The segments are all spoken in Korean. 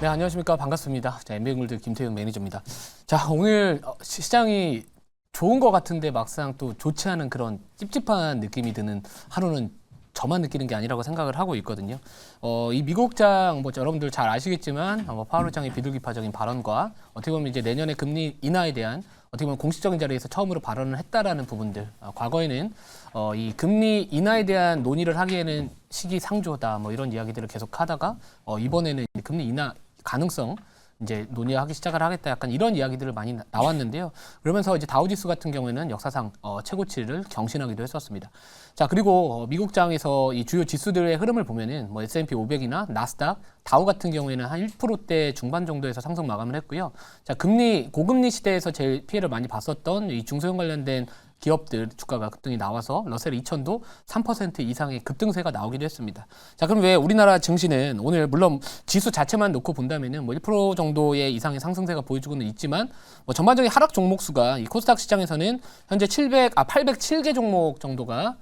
네, 안녕하십니까. 반갑습니다. 자, 엠비글드 김태윤 매니저입니다. 자, 오늘 시장이 좋은 것 같은데 막상 또 좋지 않은 그런 찝찝한 느낌이 드는 하루는 저만 느끼는 게 아니라고 생각을 하고 있거든요. 이 미국장 뭐 여러분들 잘 아시겠지만 파월 의장의 비둘기파적인 발언과 어떻게 보면 이제 내년에 금리 인하에 대한 어떻게 보면 공식적인 자리에서 처음으로 발언을 했다라는 부분들. 과거에는 이 금리 인하에 대한 논의를 하기에는 시기상조다 뭐 이런 이야기들을 계속 하다가 이번에는 금리 인하 가능성 이제 논의하기 시작을 하겠다 약간 이런 이야기들을 많이 나왔는데요. 그러면서 이제 다우지수 같은 경우에는 역사상 최고치를 경신하기도 했었습니다. 자, 그리고 미국장에서 이 주요 지수들의 흐름을 보면은 뭐 S&P 500이나 나스닥, 다우 같은 경우에는 한 1%대 중반 정도에서 상승 마감을 했고요. 자, 고금리 시대에서 제일 피해를 많이 봤었던 이 중소형 관련된 기업들 주가가 급등이 나와서 러셀 2000도 3% 이상의 급등세가 나오기도 했습니다. 자, 그럼 왜 우리나라 증시는 오늘 물론 지수 자체만 놓고 본다면은 뭐 1% 정도의 이상의 상승세가 보여주고는 있지만 뭐 전반적인 하락 종목 수가 이 코스닥 시장에서는 현재 807개 종목 정도가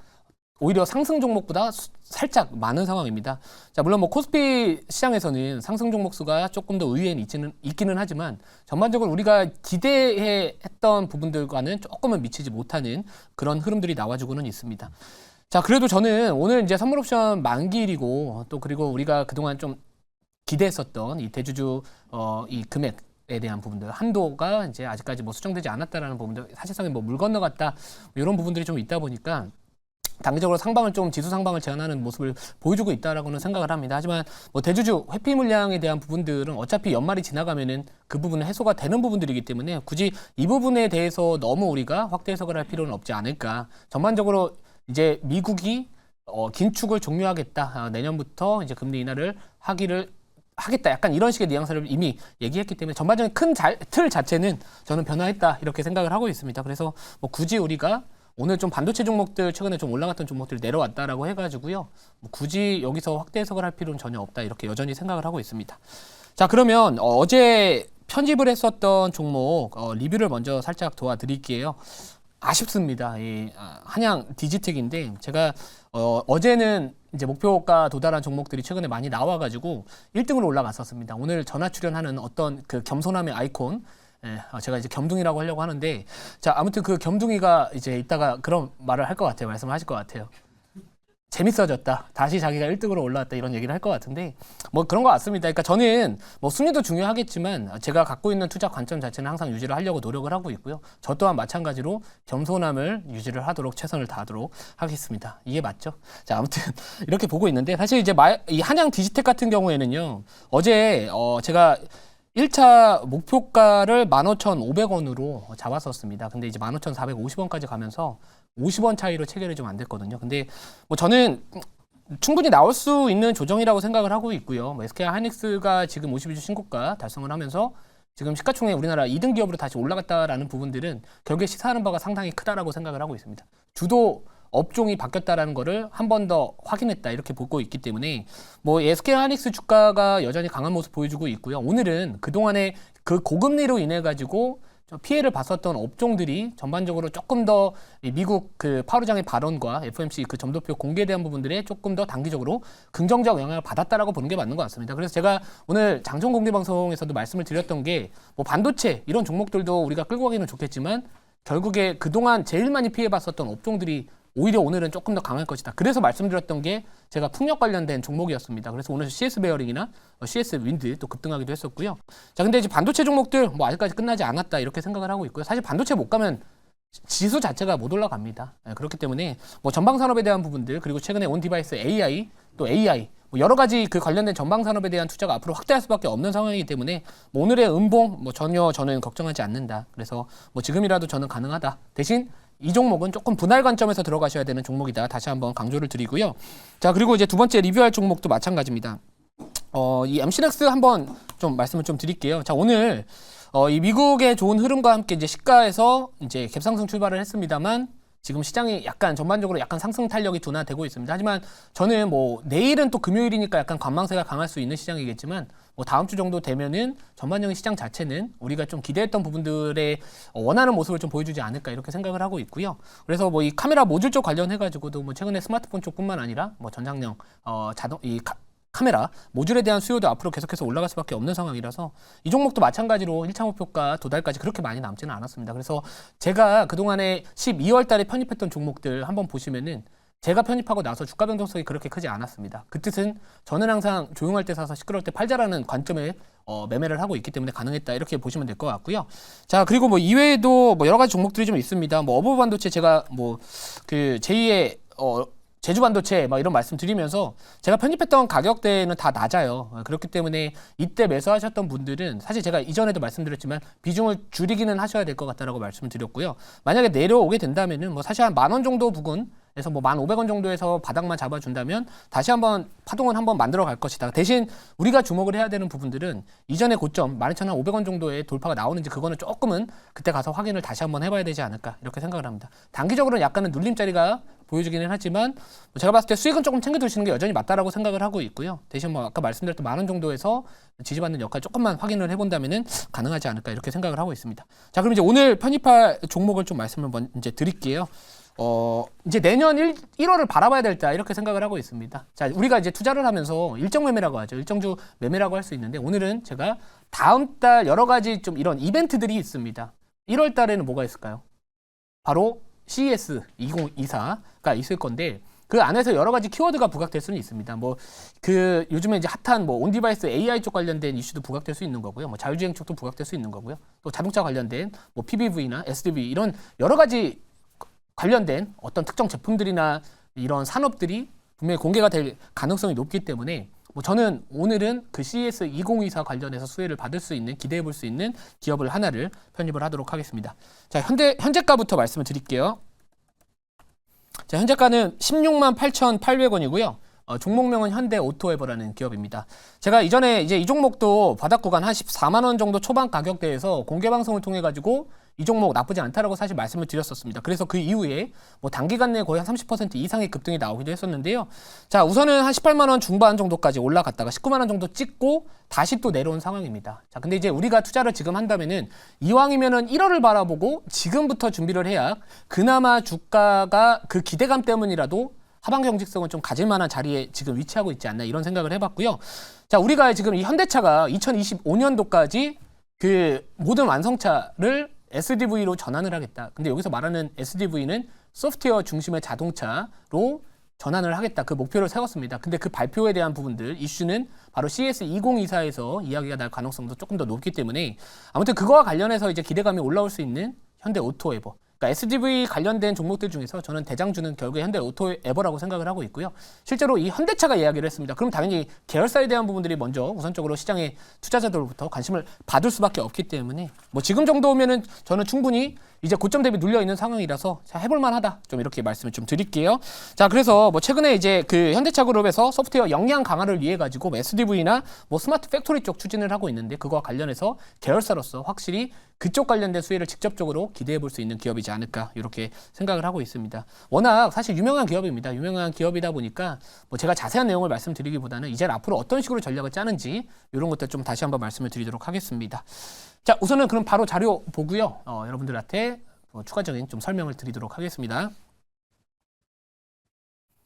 오히려 상승 종목보다 살짝 많은 상황입니다. 자, 물론 뭐 코스피 시장에서는 상승 종목 수가 조금 더 의외는 있기는 하지만 전반적으로 우리가 기대했던 부분들과는 조금은 미치지 못하는 그런 흐름들이 나와주고는 있습니다. 자, 그래도 저는 오늘 이제 선물 옵션 만기일이고 또 그리고 우리가 그동안 좀 기대했었던 이 대주주 이 금액에 대한 부분들 한도가 이제 아직까지 뭐 수정되지 않았다라는 부분들 사실상 뭐 물 건너갔다 이런 부분들이 좀 있다 보니까 단기적으로 지수 상방을 제한하는 모습을 보여주고 있다라고는 생각을 합니다. 하지만 뭐 대주주 회피 물량에 대한 부분들은 어차피 연말이 지나가면은 그 부분은 해소가 되는 부분들이기 때문에 굳이 이 부분에 대해서 너무 우리가 확대 해석을 할 필요는 없지 않을까. 전반적으로 이제 미국이 긴축을 종료하겠다. 내년부터 이제 금리 인하를 하겠다. 약간 이런 식의 뉘앙스를 이미 얘기했기 때문에 전반적인 틀 자체는 저는 변화했다. 이렇게 생각을 하고 있습니다. 그래서 뭐 굳이 우리가 오늘 좀 반도체 종목들 최근에 좀 올라갔던 종목들이 내려왔다라고 해가지고요. 뭐 굳이 여기서 확대 해석을 할 필요는 전혀 없다. 이렇게 여전히 생각을 하고 있습니다. 자, 그러면 어제 편집을 했었던 종목 리뷰를 먼저 살짝 도와드릴게요. 아쉽습니다. 이 한양 디지텍인데 제가 어제는 이제 목표가 도달한 종목들이 최근에 많이 나와가지고 1등으로 올라갔었습니다. 오늘 전화 출연하는 어떤 그 겸손함의 아이콘. 예, 제가 이제 겸둥이라고 하려고 하는데, 자, 아무튼 그 겸둥이가 이제 이따가 그런 말을 할 것 같아요. 말씀하실 것 같아요. 재밌어졌다. 다시 자기가 1등으로 올라왔다. 이런 얘기를 할 것 같은데, 뭐 그런 것 같습니다. 그러니까 저는 뭐 순위도 중요하겠지만, 제가 갖고 있는 투자 관점 자체는 항상 유지를 하려고 노력을 하고 있고요. 저 또한 마찬가지로 겸손함을 유지를 하도록 최선을 다하도록 하겠습니다. 이게 맞죠? 자, 아무튼 이렇게 보고 있는데, 사실 이제 이 한양 디지텍 같은 경우에는요, 어제 제가 1차 목표가를 15,500원으로 잡았었습니다. 근데 이제 15,450원까지 가면서 50원 차이로 체결이 좀 안 됐거든요. 근데 뭐 저는 충분히 나올 수 있는 조정이라고 생각을 하고 있고요. 뭐 SK 하이닉스가 지금 52주 신고가 달성을 하면서 지금 시가총액 우리나라 2등 기업으로 다시 올라갔다라는 부분들은 결국에 시사하는 바가 상당히 크다라고 생각을 하고 있습니다. 주도 업종이 바뀌었다라는 거를 한 번 더 확인했다 이렇게 보고 있기 때문에 뭐 SK 하이닉스 주가가 여전히 강한 모습 보여주고 있고요. 오늘은 그동안에 그 고금리로 인해 가지고 피해를 봤었던 업종들이 전반적으로 조금 더 미국 그 파월 의장의 발언과 FOMC 그 점도표 공개에 대한 부분들에 조금 더 단기적으로 긍정적 영향을 받았다라고 보는 게 맞는 것 같습니다. 그래서 제가 오늘 장전 공개 방송에서도 말씀을 드렸던 게 뭐 반도체 이런 종목들도 우리가 끌고 가기는 좋겠지만 결국에 그동안 제일 많이 피해봤었던 업종들이 오히려 오늘은 조금 더 강할 것이다. 그래서 말씀드렸던 게 제가 풍력 관련된 종목이었습니다. 그래서 오늘 CS 베어링이나 CS 윈드 또 급등하기도 했었고요. 자, 근데 이제 반도체 종목들 뭐 아직까지 끝나지 않았다 이렇게 생각을 하고 있고요. 사실 반도체 못 가면 지수 자체가 못 올라갑니다. 그렇기 때문에 뭐 전방 산업에 대한 부분들 그리고 최근에 온 디바이스 AI 또 AI 뭐 여러 가지 그 관련된 전방 산업에 대한 투자가 앞으로 확대할 수밖에 없는 상황이기 때문에 뭐 오늘의 음봉 뭐 전혀 저는 걱정하지 않는다. 그래서 뭐 지금이라도 저는 가능하다. 대신 이 종목은 조금 분할 관점에서 들어가셔야 되는 종목이다. 다시 한번 강조를 드리고요. 자, 그리고 이제 두 번째 리뷰할 종목도 마찬가지입니다. 이 MC넥스 한번 좀 말씀을 좀 드릴게요. 자, 오늘 이 미국의 좋은 흐름과 함께 이제 시가에서 이제 갭상승 출발을 했습니다만 지금 시장이 약간 전반적으로 약간 상승 탄력이 둔화되고 있습니다. 하지만 저는 뭐 내일은 또 금요일이니까 약간 관망세가 강할 수 있는 시장이겠지만 뭐 다음 주 정도 되면은 전반적인 시장 자체는 우리가 좀 기대했던 부분들의 원하는 모습을 좀 보여주지 않을까 이렇게 생각을 하고 있고요. 그래서 뭐 이 카메라 모듈 쪽 관련해 가지고도 뭐 최근에 스마트폰 쪽뿐만 아니라 뭐 전장용 카메라 모듈에 대한 수요도 앞으로 계속해서 올라갈 수밖에 없는 상황이라서 이 종목도 마찬가지로 1차 목표가 도달까지 그렇게 많이 남지는 않았습니다. 그래서 제가 그동안에 12월 달에 편입했던 종목들 한번 보시면은 제가 편입하고 나서 주가 변동성이 그렇게 크지 않았습니다. 그 뜻은 저는 항상 조용할 때 사서 시끄러울 때 팔자라는 관점에 매매를 하고 있기 때문에 가능했다 이렇게 보시면 될 것 같고요. 자, 그리고 뭐 이외에도 뭐 여러 가지 종목들이 좀 있습니다. 뭐 어버 반도체 제가 뭐 그 제2의 제주 반도체 막 이런 말씀 드리면서 제가 편입했던 가격대는 다 낮아요. 그렇기 때문에 이때 매수하셨던 분들은 사실 제가 이전에도 말씀드렸지만 비중을 줄이기는 하셔야 될 것 같다라고 말씀을 드렸고요. 만약에 내려오게 된다면은 뭐 사실 한 10,000원 정도 부근에서 뭐 1,500원 정도에서 바닥만 잡아준다면 다시 한번 파동은 한번 만들어 갈 것이다. 대신 우리가 주목을 해야 되는 부분들은 이전의 고점 12,500원 정도의 돌파가 나오는지 그거는 조금은 그때 가서 확인을 다시 한번 해봐야 되지 않을까 이렇게 생각을 합니다. 단기적으로는 약간은 눌림자리가 보여주기는 하지만 제가 봤을 때 수익은 조금 챙겨두시는 게 여전히 맞다라고 생각을 하고 있고요. 대신 뭐 아까 말씀드렸던 10,000원 정도에서 지지받는 역할 조금만 확인을 해본다면은 가능하지 않을까 이렇게 생각을 하고 있습니다. 자, 그럼 이제 오늘 편입할 종목을 좀 말씀을 이제 드릴게요. 이제 내년 1월을 바라봐야 될다 이렇게 생각을 하고 있습니다. 자, 우리가 이제 투자를 하면서 일정 매매라고 하죠. 일정주 매매라고 할 수 있는데 오늘은 제가 다음 달 여러 가지 좀 이런 이벤트들이 있습니다. 1월 달에는 뭐가 있을까요? 바로 CES 2024가 있을 건데 그 안에서 여러 가지 키워드가 부각될 수는 있습니다. 뭐 그 요즘에 이제 핫한 뭐 온디바이스 AI 쪽 관련된 이슈도 부각될 수 있는 거고요. 뭐 자율주행 쪽도 부각될 수 있는 거고요. 또 자동차 관련된 뭐 PBV나 SDV 이런 여러 가지 관련된 어떤 특정 제품들이나 이런 산업들이 분명히 공개가 될 가능성이 높기 때문에 뭐 저는 오늘은 그 CES 2024 관련해서 수혜를 받을 수 있는 기대해 볼 수 있는 기업을 하나를 편입을 하도록 하겠습니다. 자, 현재가부터 말씀을 드릴게요. 자, 현재가는 168,800원이고요. 종목명은 현대오토에버라는 기업입니다. 제가 이전에 이제 이 종목도 바닥 구간 한 14만 원 정도 초반 가격대에서 공개 방송을 통해 가지고 이 종목 나쁘지 않다라고 사실 말씀을 드렸었습니다. 그래서 그 이후에 뭐 단기간 내에 거의 한 30% 이상의 급등이 나오기도 했었는데요. 자, 우선은 한 18만 원 중반 정도까지 올라갔다가 19만 원 정도 찍고 다시 또 내려온 상황입니다. 자, 근데 이제 우리가 투자를 지금 한다면은 이왕이면은 1월을 바라보고 지금부터 준비를 해야 그나마 주가가 그 기대감 때문이라도 하방 경직성은 좀 가질 만한 자리에 지금 위치하고 있지 않나 이런 생각을 해봤고요. 자, 우리가 지금 이 현대차가 2025년도까지 그 모든 완성차를 SDV로 전환을 하겠다. 근데 여기서 말하는 SDV는 소프트웨어 중심의 자동차로 전환을 하겠다. 그 목표를 세웠습니다. 근데 그 발표에 대한 부분들, 이슈는 바로 CES 2024에서 이야기가 날 가능성도 조금 더 높기 때문에 아무튼 그거와 관련해서 이제 기대감이 올라올 수 있는 현대오토에버. 그러니까 SDV 관련된 종목들 중에서 저는 대장주는 결국에 현대오토에버라고 생각을 하고 있고요. 실제로 이 현대차가 이야기를 했습니다. 그럼 당연히 계열사에 대한 부분들이 먼저 우선적으로 시장의 투자자들로부터 관심을 받을 수밖에 없기 때문에 뭐 지금 정도면은 저는 충분히 이제 고점 대비 눌려 있는 상황이라서 자, 해볼 만하다. 좀 이렇게 말씀을 좀 드릴게요. 자, 그래서 뭐 최근에 이제 그 현대차 그룹에서 소프트웨어 역량 강화를 위해 가지고 SDV나 뭐 스마트 팩토리 쪽 추진을 하고 있는데 그거와 관련해서 계열사로서 확실히 그쪽 관련된 수혜를 직접적으로 기대해 볼 수 있는 기업이지 않을까 이렇게 생각을 하고 있습니다. 워낙 사실 유명한 기업입니다. 유명한 기업이다 보니까 뭐 제가 자세한 내용을 말씀드리기보다는 이제 앞으로 어떤 식으로 전략을 짜는지 이런 것들 좀 다시 한번 말씀을 드리도록 하겠습니다. 자, 우선은 그럼 바로 자료 보고요. 여러분들한테 추가적인 좀 설명을 드리도록 하겠습니다.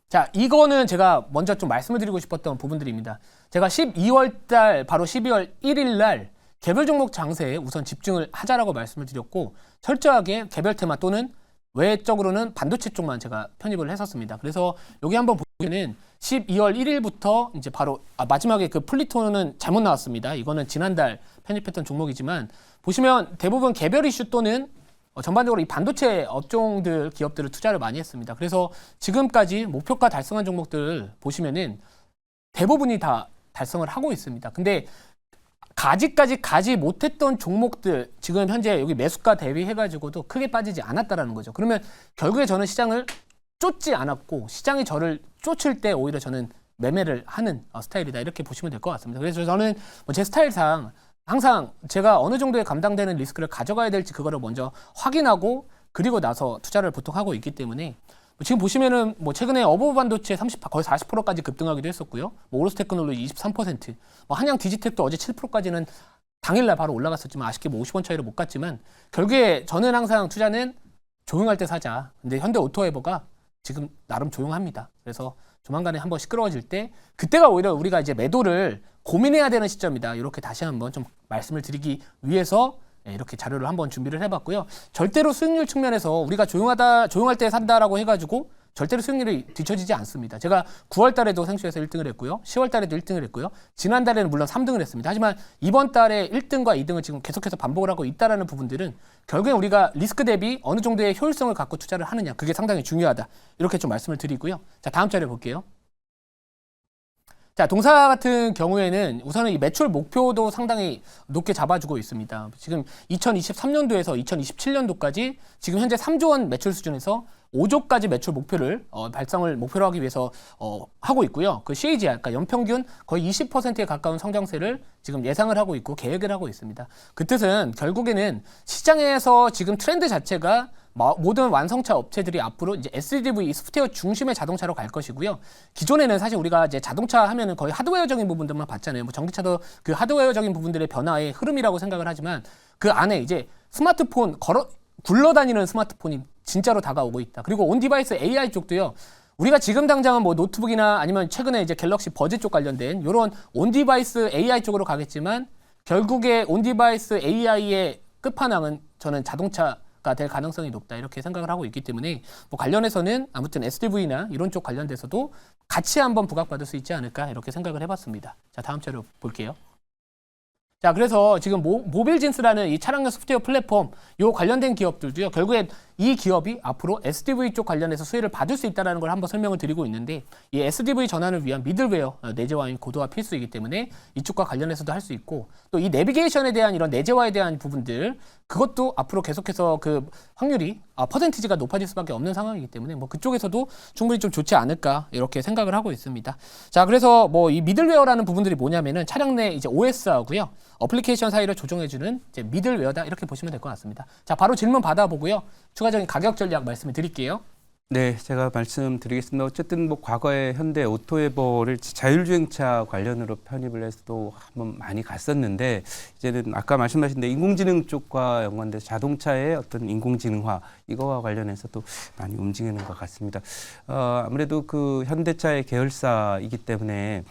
자, 이거는 제가 먼저 좀 말씀을 드리고 싶었던 부분들입니다. 제가 12월 달 바로 12월 1일 날 개별 종목 장세에 우선 집중을 하자라고 말씀을 드렸고 철저하게 개별 테마 또는 외적으로는 반도체 쪽만 제가 편입을 했었습니다. 그래서 여기 한번 보면은 12월 1일부터 이제 바로 마지막에 그 플리토는 잘못 나왔습니다. 이거는 지난달 편입했던 종목이지만 보시면 대부분 개별 이슈 또는 전반적으로 이 반도체 업종들 기업들을 투자를 많이 했습니다. 그래서 지금까지 목표가 달성한 종목들 보시면은 대부분이 다 달성을 하고 있습니다. 근데 가지까지 가지 못했던 종목들 지금 현재 여기 매수가 대비해가지고도 크게 빠지지 않았다라는 거죠. 그러면 결국에 저는 시장을 쫓지 않았고 시장이 저를 쫓을 때 오히려 저는 매매를 하는 스타일이다 이렇게 보시면 될 것 같습니다. 그래서 저는 제 스타일상 항상 제가 어느 정도의 감당되는 리스크를 가져가야 될지 그거를 먼저 확인하고 그리고 나서 투자를 보통 하고 있기 때문에 지금 보시면은 뭐 최근에 어버브 반도체 30, 거의 40%까지 급등하기도 했었고요. 뭐 오로스 테크놀로지 23%, 뭐 한양 디지텍도 어제 7%까지는 당일날 바로 올라갔었지만 아쉽게 뭐 50원 차이로 못 갔지만 결국에 저는 항상 투자는 조용할 때 사자. 근데 현대오토에버가 지금 나름 조용합니다. 그래서 조만간에 한번 시끄러워질 때 그때가 오히려 우리가 이제 매도를 고민해야 되는 시점이다. 이렇게 다시 한번 좀 말씀을 드리기 위해서 이렇게 자료를 한번 준비를 해봤고요. 절대로 수익률 측면에서 우리가 조용할 때 산다라고 해가지고 절대로 수익률이 뒤처지지 않습니다. 제가 9월 달에도 생수에서 1등을 했고요. 10월 달에도 1등을 했고요. 지난달에는 물론 3등을 했습니다. 하지만 이번 달에 1등과 2등을 지금 계속해서 반복을 하고 있다는 부분들은 결국에 우리가 리스크 대비 어느 정도의 효율성을 갖고 투자를 하느냐, 그게 상당히 중요하다. 이렇게 좀 말씀을 드리고요. 자, 다음 자료 볼게요. 자, 동사 같은 경우에는 우선은 이 매출 목표도 상당히 높게 잡아주고 있습니다. 지금 2023년도에서 2027년도까지 지금 현재 3조 원 매출 수준에서 5조까지 매출 목표를 달성을 목표로 하기 위해서 하고 있고요. 그 CAGR, 그러니까 연평균 거의 20%에 가까운 성장세를 지금 예상을 하고 있고 계획을 하고 있습니다. 그 뜻은 결국에는 시장에서 지금 트렌드 자체가 모든 완성차 업체들이 앞으로 이제 SDV, 소프트웨어 중심의 자동차로 갈 것이고요. 기존에는 사실 우리가 이제 자동차 하면은 거의 하드웨어적인 부분들만 봤잖아요. 뭐 전기차도 그 하드웨어적인 부분들의 변화의 흐름이라고 생각을 하지만 그 안에 이제 스마트폰 굴러다니는 스마트폰이 진짜로 다가오고 있다. 그리고 온 디바이스 AI 쪽도요. 우리가 지금 당장은 뭐 노트북이나 아니면 최근에 이제 갤럭시 버즈 쪽 관련된 이런 온 디바이스 AI 쪽으로 가겠지만 결국에 온 디바이스 AI의 끝판왕은 저는 자동차가 될 가능성이 높다 이렇게 생각을 하고 있기 때문에 뭐 관련해서는 아무튼 SDV나 이런 쪽 관련돼서도 같이 한번 부각받을 수 있지 않을까 이렇게 생각을 해봤습니다. 자, 다음 자료 볼게요. 자, 그래서 지금 모빌진스라는 이 차량용 소프트웨어 플랫폼 요 관련된 기업들도요. 결국엔 이 기업이 앞으로 SDV 쪽 관련해서 수혜를 받을 수 있다는 걸 한번 설명을 드리고 있는데 이 SDV 전환을 위한 미들웨어 내재화인 고도화 필수이기 때문에 이쪽과 관련해서도 할 수 있고 또 이 내비게이션에 대한 이런 내재화에 대한 부분들 그것도 앞으로 계속해서 그 확률이 퍼센티지가 높아질 수밖에 없는 상황이기 때문에 뭐 그쪽에서도 충분히 좀 좋지 않을까 이렇게 생각을 하고 있습니다. 자, 그래서 뭐 이 미들웨어라는 부분들이 뭐냐면은 차량 내 이제 OS하고요. 어플리케이션 사이를 조정해주는 이제 미들웨어다 이렇게 보시면 될 것 같습니다. 자, 바로 질문 받아보고요. 추가적인 가격 전략 말씀을 드릴게요. 네, 제가 말씀드리겠습니다. 어쨌든 뭐 과거에 현대 오토에버를 자율주행차 관련으로 편입을 해서도 한번 많이 갔었는데 이제는 아까 말씀하신 대 인공지능 쪽과 연관돼서 자동차의 어떤 인공지능화 이거와 관련해서도 많이 움직이는 것 같습니다. 아무래도 그 현대차의 계열사이기 때문에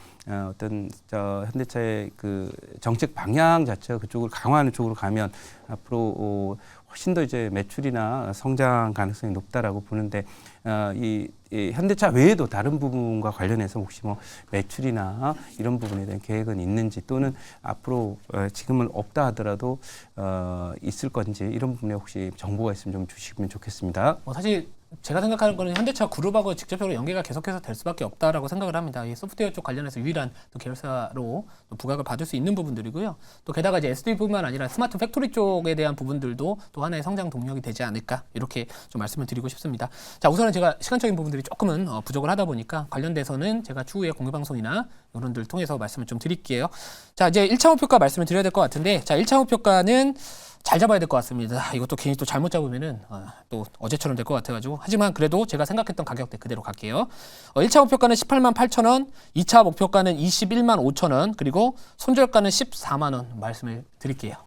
어떤 현대차의 그 정책 방향 자체가 그쪽을 강화하는 쪽으로 가면 앞으로 훨씬 더 이제 매출이나 성장 가능성이 높다라고 보는데 이 현대차 외에도 다른 부분과 관련해서 혹시 뭐 매출이나 이런 부분에 대한 계획은 있는지 또는 앞으로 지금은 없다 하더라도 있을 건지 이런 부분에 혹시 정보가 있으면 좀 주시면 좋겠습니다. 사실 제가 생각하는 거는 현대차 그룹하고 직접적으로 연계가 계속해서 될 수밖에 없다라고 생각을 합니다. 이 소프트웨어 쪽 관련해서 유일한 또 계열사로 또 부각을 받을 수 있는 부분들이고요. 또 게다가 이제 SDV뿐만 아니라 스마트 팩토리 쪽에 대한 부분들도 또 하나의 성장 동력이 되지 않을까 이렇게 좀 말씀을 드리고 싶습니다. 자, 우선은 제가 시간적인 부분들이 조금은 부족을 하다 보니까 관련돼서는 제가 추후에 공유 방송이나 이런들 통해서 말씀을 좀 드릴게요. 자, 이제 1차 목표가 말씀을 드려야 될 것 같은데, 자, 1차 목표가는 잘 잡아야 될 것 같습니다. 이것도 괜히 또 잘못 잡으면은 또 어제처럼 될 것 같아가지고 하지만 그래도 제가 생각했던 가격대 그대로 갈게요. 1차 목표가는 18만 8천 원, 2차 목표가는 21만 5천 원, 그리고 손절가는 14만 원 말씀을 드릴게요.